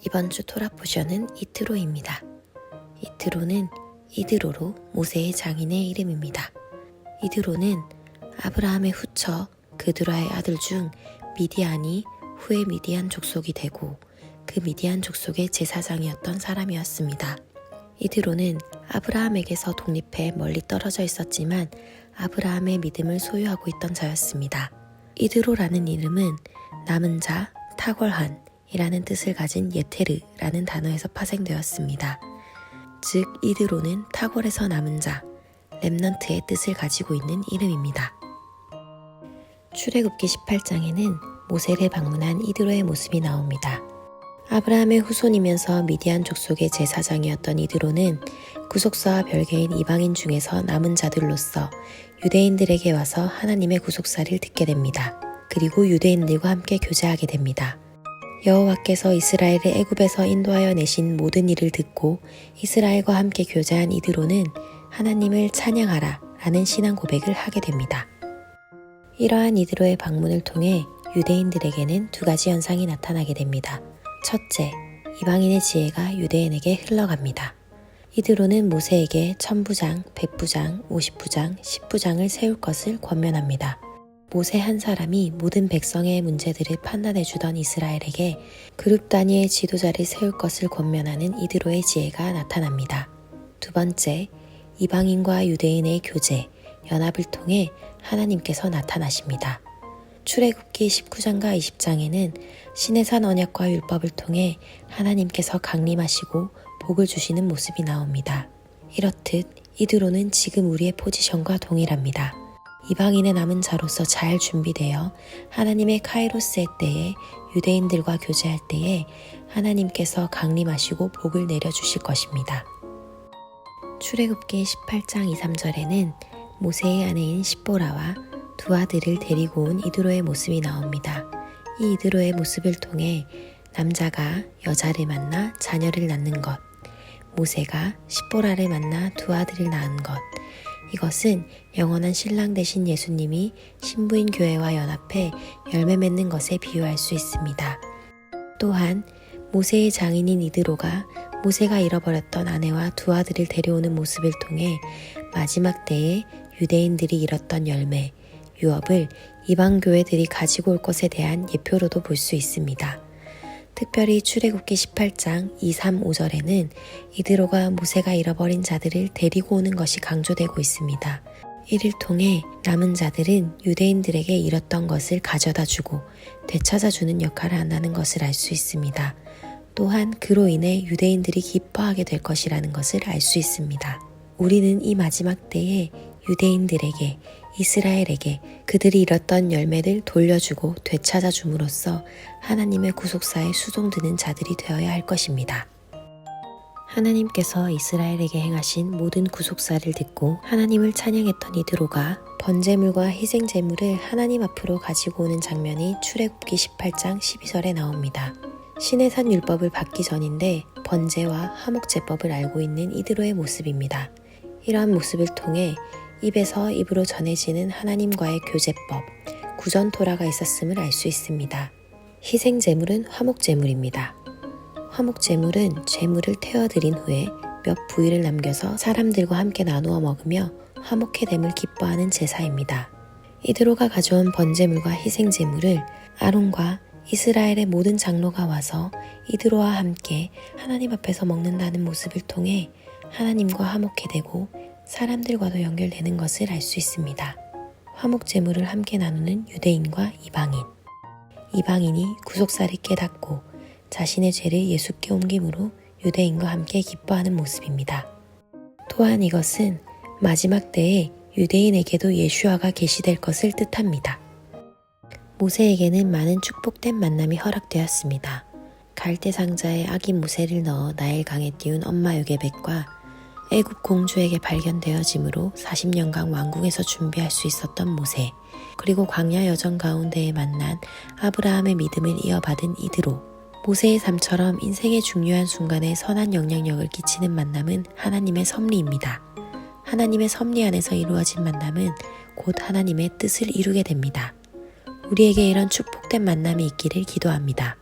이번 주 토라 포션은 이트로입니다. 이트로는 이드로로 모세의 장인의 이름입니다. 이드로는 아브라함의 후처 그드라의 아들 중 미디안이 후에 미디안 족속이 되고 그 미디안 족속의 제사장이었던 사람이었습니다. 이드로는 아브라함에게서 독립해 멀리 떨어져 있었지만 아브라함의 믿음을 소유하고 있던 자였습니다. 이드로라는 이름은 남은 자, 탁월한 이라는 뜻을 가진 예테르라는 단어에서 파생되었습니다. 즉 이드로는 탁월에서 남은 자, 렘넌트의 뜻을 가지고 있는 이름입니다. 출애굽기 18장에는 모세를 방문한 이드로의 모습이 나옵니다. 아브라함의 후손이면서 미디안 족속의 제사장이었던 이드로는 구속사와 별개인 이방인 중에서 남은 자들로서 유대인들에게 와서 하나님의 구속사를 듣게 됩니다. 그리고 유대인들과 함께 교제하게 됩니다. 여호와께서 이스라엘을 애굽에서 인도하여 내신 모든 일을 듣고 이스라엘과 함께 교제한 이드로는 하나님을 찬양하라 라는 신앙 고백을 하게 됩니다. 이러한 이드로의 방문을 통해 유대인들에게는 두 가지 현상이 나타나게 됩니다. 첫째, 이방인의 지혜가 유대인에게 흘러갑니다. 이드로는 모세에게 1000부장, 100부장, 50부장, 10부장을 세울 것을 권면합니다. 모세 한 사람이 모든 백성의 문제들을 판단해주던 이스라엘에게 그룹 단위의 지도자를 세울 것을 권면하는 이드로의 지혜가 나타납니다. 두 번째, 이방인과 유대인의 교제, 연합을 통해 하나님께서 나타나십니다. 출애굽기 19장과 20장에는 시내산 언약과 율법을 통해 하나님께서 강림하시고 복을 주시는 모습이 나옵니다. 이렇듯 이드로는 지금 우리의 포지션과 동일합니다. 이방인의 남은 자로서 잘 준비되어 하나님의 카이로스의 때에 유대인들과 교제할 때에 하나님께서 강림하시고 복을 내려주실 것입니다. 출애굽기 18장 2, 3절에는 모세의 아내인 십보라와 두 아들을 데리고 온 이드로의 모습이 나옵니다. 이 이드로의 모습을 통해 남자가 여자를 만나 자녀를 낳는 것, 모세가 십보라를 만나 두 아들을 낳은 것, 이것은 영원한 신랑 되신 예수님이 신부인 교회와 연합해 열매 맺는 것에 비유할 수 있습니다. 또한 모세의 장인인 이드로가 모세가 잃어버렸던 아내와 두 아들을 데려오는 모습을 통해 마지막 때에 유대인들이 잃었던 열매, 유업을 이방 교회들이 가지고 올 것에 대한 예표로도 볼 수 있습니다. 특별히 출애굽기 18장 2, 3, 5절에는 이드로가 모세가 잃어버린 자들을 데리고 오는 것이 강조되고 있습니다. 이를 통해 남은 자들은 유대인들에게 잃었던 것을 가져다 주고 되찾아주는 역할을 한다는 것을 알 수 있습니다. 또한 그로 인해 유대인들이 기뻐하게 될 것이라는 것을 알 수 있습니다. 우리는 이 마지막 때에 유대인들에게, 이스라엘에게 그들이 잃었던 열매를 돌려주고 되찾아 줌으로써 하나님의 구속사에 수종드는 자들이 되어야 할 것입니다. 하나님께서 이스라엘에게 행하신 모든 구속사를 듣고 하나님을 찬양했던 이드로가 번제물과 희생제물을 하나님 앞으로 가지고 오는 장면이 출애굽기 18장 12절에 나옵니다. 시내산 율법을 받기 전인데 번제와 화목제법을 알고 있는 이드로의 모습입니다. 이러한 모습을 통해 입에서 입으로 전해지는 하나님과의 교제법, 구전토라가 있었음을 알 수 있습니다. 희생제물은 화목제물입니다. 화목제물은 제물을 태워드린 후에 몇 부위를 남겨서 사람들과 함께 나누어 먹으며 화목해 됨을 기뻐하는 제사입니다. 이드로가 가져온 번제물과 희생제물을 아론과 이스라엘의 모든 장로가 와서 이드로와 함께 하나님 앞에서 먹는다는 모습을 통해 하나님과 화목해 되고 사람들과도 연결되는 것을 알 수 있습니다. 화목제물을 함께 나누는 유대인과 이방인, 이방인이 구속사를 깨닫고 자신의 죄를 예수께 옮김으로 유대인과 함께 기뻐하는 모습입니다. 또한 이것은 마지막 때에 유대인에게도 예수아가 계시될 것을 뜻합니다. 모세에게는 많은 축복된 만남이 허락되었습니다. 갈대 상자에 아기 모세를 넣어 나일강에 띄운 엄마 요게벳과 애굽 공주에게 발견되어짐으로 40년간 왕궁에서 준비할 수 있었던 모세, 그리고 광야 여정 가운데에 만난 아브라함의 믿음을 이어받은 이드로, 모세의 삶처럼 인생의 중요한 순간에 선한 영향력을 끼치는 만남은 하나님의 섭리입니다. 하나님의 섭리 안에서 이루어진 만남은 곧 하나님의 뜻을 이루게 됩니다. 우리에게 이런 축복된 만남이 있기를 기도합니다.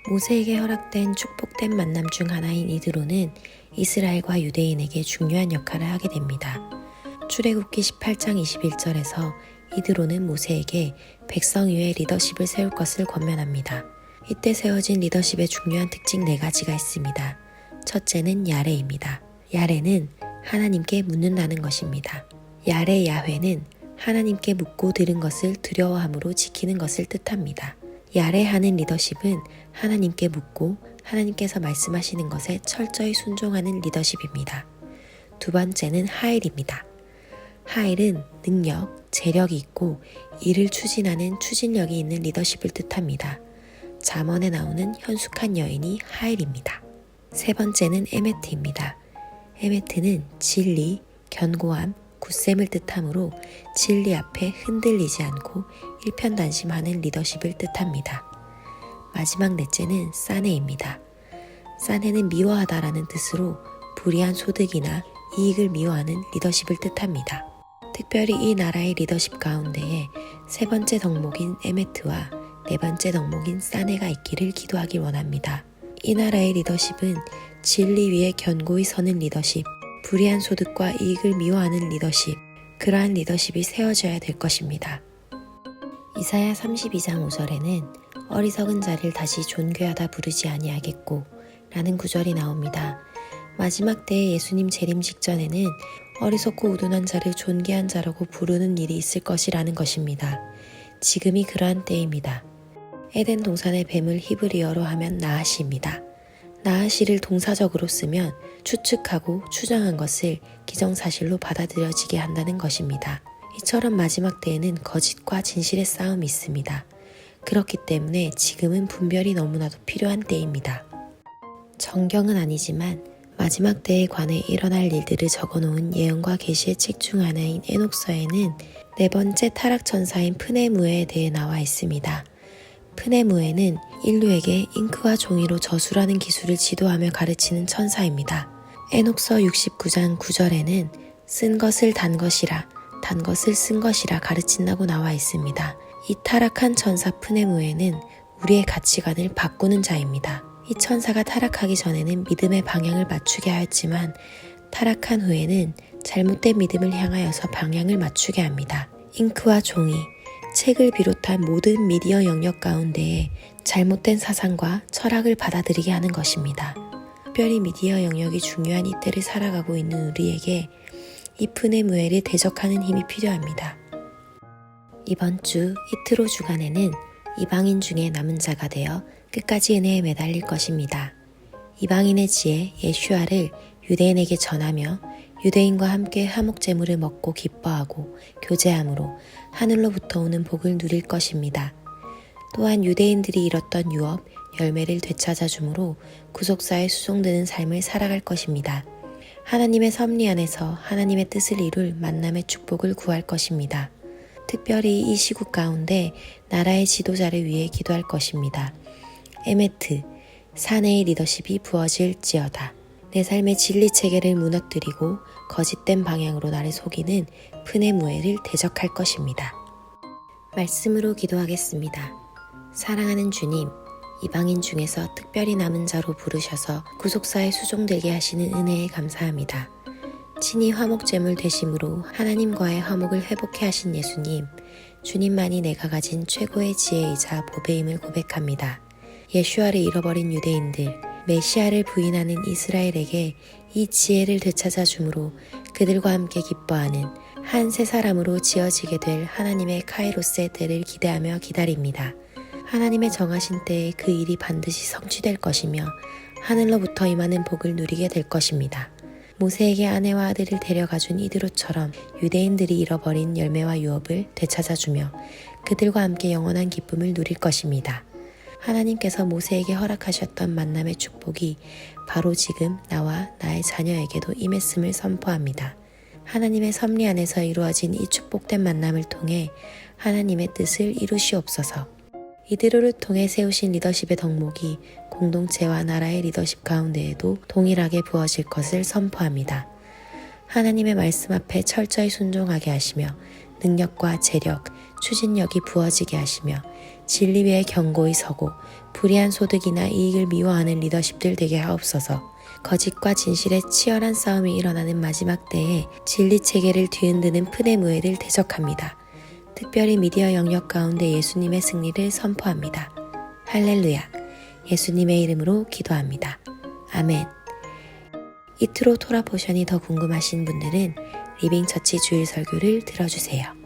모세에게 허락된 축복된 만남 중 하나인 이드로는 이스라엘과 유대인에게 중요한 역할을 하게 됩니다. 출애굽기 18장 21절에서 이드로는 모세에게 백성 위에 리더십을 세울 것을 권면합니다. 이때 세워진 리더십의 중요한 특징 4가지가 있습니다. 첫째는 야레입니다. 야레는 하나님께 묻는다는 것입니다. 야레 야훼는 하나님께 묻고 들은 것을 두려워함으로 지키는 것을 뜻합니다. 야레하는 리더십은 하나님께 묻고 하나님께서 말씀하시는 것에 철저히 순종하는 리더십입니다. 두 번째는 하일입니다. 하일은 능력, 재력이 있고 일을 추진하는 추진력이 있는 리더십을 뜻합니다. 잠언에 나오는 현숙한 여인이 하일입니다. 세 번째는 에메트입니다. 에메트는 진리, 견고함, 굳셈을 뜻하므로 진리 앞에 흔들리지 않고 일편단심하는 리더십을 뜻합니다. 마지막 넷째는 사네입니다. 사네는 미워하다라는 뜻으로 불이한 소득이나 이익을 미워하는 리더십을 뜻합니다. 특별히 이 나라의 리더십 가운데에 세 번째 덕목인 에메트와 네 번째 덕목인 사네가 있기를 기도하길 원합니다. 이 나라의 리더십은 진리 위에 견고히 서는 리더십, 불이한 소득과 이익을 미워하는 리더십, 그러한 리더십이 세워져야 될 것입니다. 이사야 32장 5절에는 어리석은 자를 다시 존귀하다 부르지 아니하겠고 라는 구절이 나옵니다. 마지막 때에 예수님 재림 직전에는 어리석고 우둔한 자를 존귀한 자라고 부르는 일이 있을 것이라는 것입니다. 지금이 그러한 때입니다. 에덴 동산의 뱀을 히브리어로 하면 나하시입니다. 나하시를 동사적으로 쓰면 추측하고 추정한 것을 기정사실로 받아들여지게 한다는 것입니다. 이처럼 마지막 때에는 거짓과 진실의 싸움이 있습니다. 그렇기 때문에 지금은 분별이 너무나도 필요한 때입니다. 정경은 아니지만 마지막 때에 관해 일어날 일들을 적어놓은 예언과 계시의 책 중 하나인 에녹서에는 네 번째 타락천사인 프네무에에 대해 나와 있습니다. 프네무에는 인류에게 잉크와 종이로 저술하는 기술을 지도하며 가르치는 천사입니다. 에녹서 69장 9절에는 쓴 것을 단 것이라, 단 것을 쓴 것이라 가르친다고 나와 있습니다. 이 타락한 천사 프네무에는 우리의 가치관을 바꾸는 자입니다. 이 천사가 타락하기 전에는 믿음의 방향을 맞추게 하였지만 타락한 후에는 잘못된 믿음을 향하여서 방향을 맞추게 합니다. 잉크와 종이, 책을 비롯한 모든 미디어 영역 가운데에 잘못된 사상과 철학을 받아들이게 하는 것입니다. 특별히 미디어 영역이 중요한 이때를 살아가고 있는 우리에게 이 프네무엘을 대적하는 힘이 필요합니다. 이번 주 이트로 주간에는 이방인 중에 남은 자가 되어 끝까지 은혜에 매달릴 것입니다. 이방인의 지혜 예슈아를 유대인에게 전하며 유대인과 함께 화목제물을 먹고 기뻐하고 교제함으로 하늘로부터 오는 복을 누릴 것입니다. 또한 유대인들이 잃었던 유업, 열매를 되찾아 주므로 구속사에 수종드는 삶을 살아갈 것입니다. 하나님의 섭리 안에서 하나님의 뜻을 이룰 만남의 축복을 구할 것입니다. 특별히 이 시국 가운데 나라의 지도자를 위해 기도할 것입니다. 에메트, 사내의 리더십이 부어질지어다. 내 삶의 진리 체계를 무너뜨리고 거짓된 방향으로 나를 속이는 프네무엘을 대적할 것입니다. 말씀으로 기도하겠습니다. 사랑하는 주님, 이방인 중에서 특별히 남은 자로 부르셔서 구속사에 수종되게 하시는 은혜에 감사합니다. 친히 화목제물 되심으로 하나님과의 화목을 회복해 하신 예수님, 주님만이 내가 가진 최고의 지혜이자 보배임을 고백합니다. 예슈아를 잃어버린 유대인들, 메시아를 부인하는 이스라엘에게 이 지혜를 되찾아 주므로 그들과 함께 기뻐하는 한 세 사람으로 지어지게 될 하나님의 카이로스의 때를 기대하며 기다립니다. 하나님의 정하신 때에 그 일이 반드시 성취될 것이며 하늘로부터 임하는 복을 누리게 될 것입니다. 모세에게 아내와 아들을 데려가준 이드로처럼 유대인들이 잃어버린 열매와 유업을 되찾아주며 그들과 함께 영원한 기쁨을 누릴 것입니다. 하나님께서 모세에게 허락하셨던 만남의 축복이 바로 지금 나와 나의 자녀에게도 임했음을 선포합니다. 하나님의 섭리 안에서 이루어진 이 축복된 만남을 통해 하나님의 뜻을 이루시옵소서. 이드로를 통해 세우신 리더십의 덕목이 공동체와 나라의 리더십 가운데에도 동일하게 부어질 것을 선포합니다. 하나님의 말씀 앞에 철저히 순종하게 하시며 능력과 재력, 추진력이 부어지게 하시며 진리 위에 견고히 서고 불이한 소득이나 이익을 미워하는 리더십들 되게 하옵소서. 거짓과 진실의 치열한 싸움이 일어나는 마지막 때에 진리 체계를 뒤흔드는 푸네무에를 대적합니다. 특별히 미디어 영역 가운데 예수님의 승리를 선포합니다. 할렐루야. 예수님의 이름으로 기도합니다. 아멘. 이트로 토라 포션이 더 궁금하신 분들은 리빙처치 주일 설교를 들어주세요.